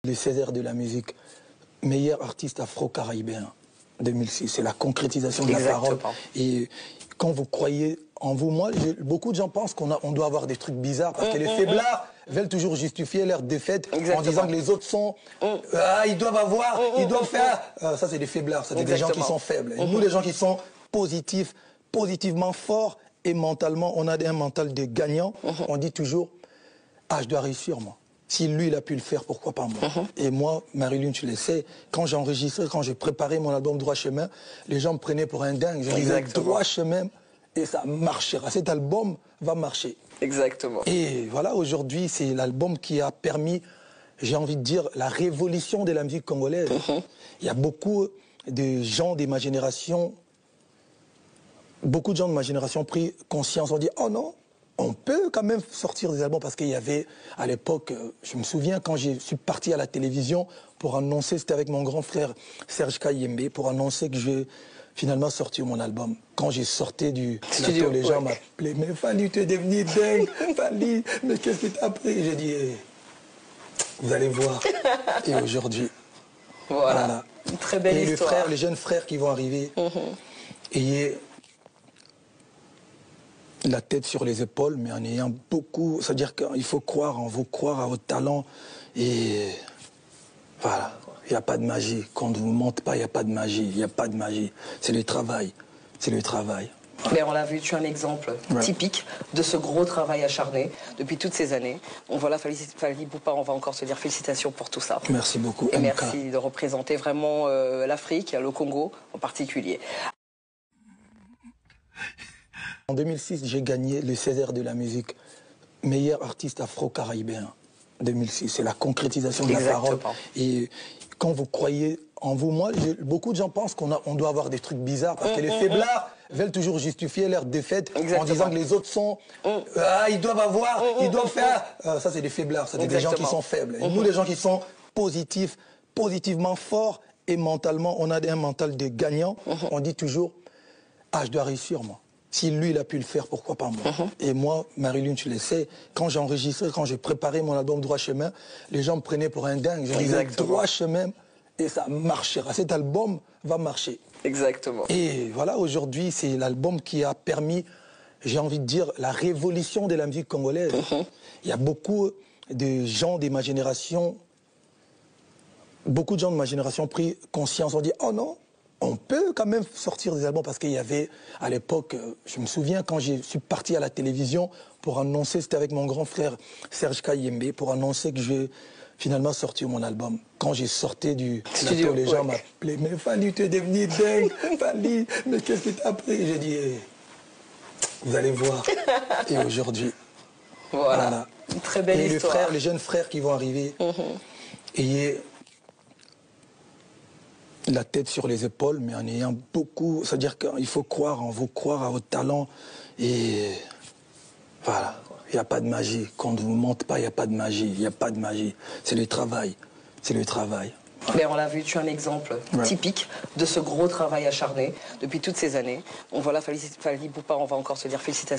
les Césaires de la musique, meilleur artiste afro-caribéen 2006. C'est la concrétisation de la parole. Et quand vous croyez en vous, moi, beaucoup de gens pensent qu'on doit avoir des trucs bizarres parce que les faiblards veulent toujours justifier leur défaite en disant que les autres sont... ils doivent avoir, ils doivent faire... ça, c'est des faiblards, c'est des gens qui sont faibles. Et nous, les gens qui sont positifs, positivement forts et mentalement, on a un mental de gagnant. On dit toujours, je dois réussir, moi. Si lui, il a pu le faire, pourquoi pas moi? Et moi, Marie-Lune, tu le sais, quand j'ai enregistré, quand j'ai préparé mon album Droit Chemin, les gens me prenaient pour un dingue. Je disais Droit Chemin et ça marchera. Cet album va marcher. Exactement. Et voilà, aujourd'hui, c'est l'album qui a permis, j'ai envie de dire, la révolution de la musique congolaise. Il y a beaucoup de gens de ma génération, ont pris conscience, ont dit, oh non, on peut quand même sortir des albums parce qu'il y avait, à l'époque, je me souviens quand je suis parti à la télévision pour annoncer, c'était avec mon grand frère Serge Kayembe, pour annoncer que je vais finalement sortir mon album. Quand j'ai sorti du studio, les gens m'appelaient, mais Fanny, tu es devenu dingue, Fanny, mais qu'est-ce que tu as pris? J'ai dit, vous allez voir. Et aujourd'hui, voilà. Une très belle histoire. Les jeunes frères qui vont arriver, ayez la tête sur les épaules, mais en ayant beaucoup... C'est-à-dire qu'il faut croire en vous, croire à votre talent. Et voilà, il n'y a pas de magie. Quand on ne vous montre pas, il n'y a pas de magie. Il n'y a pas de magie. C'est le travail. C'est le travail. Voilà. Mais on l'a vu, tu es un exemple typique de ce gros travail acharné depuis toutes ces années. Voilà, Fally Ipupa, on va encore se dire félicitations pour tout ça. Merci beaucoup. Et merci de représenter vraiment l'Afrique, le Congo en particulier. En 2006, j'ai gagné le Césaire de la musique, meilleur artiste afro-caribéen 2006. C'est la concrétisation de la parole. Et quand vous croyez en vous, moi, beaucoup de gens pensent qu'on doit avoir des trucs bizarres parce que les faiblards veulent toujours justifier leur défaite en disant que les autres sont... ils doivent avoir, ils doivent faire... ça, c'est des faiblards, c'est des gens qui sont faibles. Et nous, les gens qui sont positifs, positivement forts et mentalement, on a un mental de gagnant. On dit toujours, je dois réussir, moi. Si lui, il a pu le faire, pourquoi pas moi? Et moi, Marie-Lune, tu le sais, quand j'ai enregistré, quand j'ai préparé mon album Droit Chemin, les gens me prenaient pour un dingue. Je disais Droit Chemin et ça marchera. Cet album va marcher. Exactement. Et voilà, aujourd'hui, c'est l'album qui a permis, j'ai envie de dire, la révolution de la musique congolaise. Il y a beaucoup de gens de ma génération, ont pris conscience, ont dit, oh non, on peut quand même sortir des albums parce qu'il y avait, à l'époque, je me souviens quand je suis parti à la télévision pour annoncer, c'était avec mon grand frère Serge Kayembe, pour annoncer que je vais finalement sortir mon album. Quand j'ai sorti du studio, les gens m'appelaient, mais Fanny, tu es devenu dingue, Fanny, mais qu'est-ce que tu as pris? J'ai dit, vous allez voir. Et aujourd'hui, voilà. Une très belle histoire. Les jeunes frères qui vont arriver, ayez la tête sur les épaules, mais en ayant beaucoup... C'est-à-dire qu'il faut croire en vous, croire à votre talent. Et voilà, il n'y a pas de magie. Quand on ne vous montre pas, il n'y a pas de magie. Il n'y a pas de magie. C'est le travail. C'est le travail. Mais on l'a vu, tu es un exemple typique de ce gros travail acharné depuis toutes ces années. Voilà, Fally Ipupa, on va encore se dire félicitations.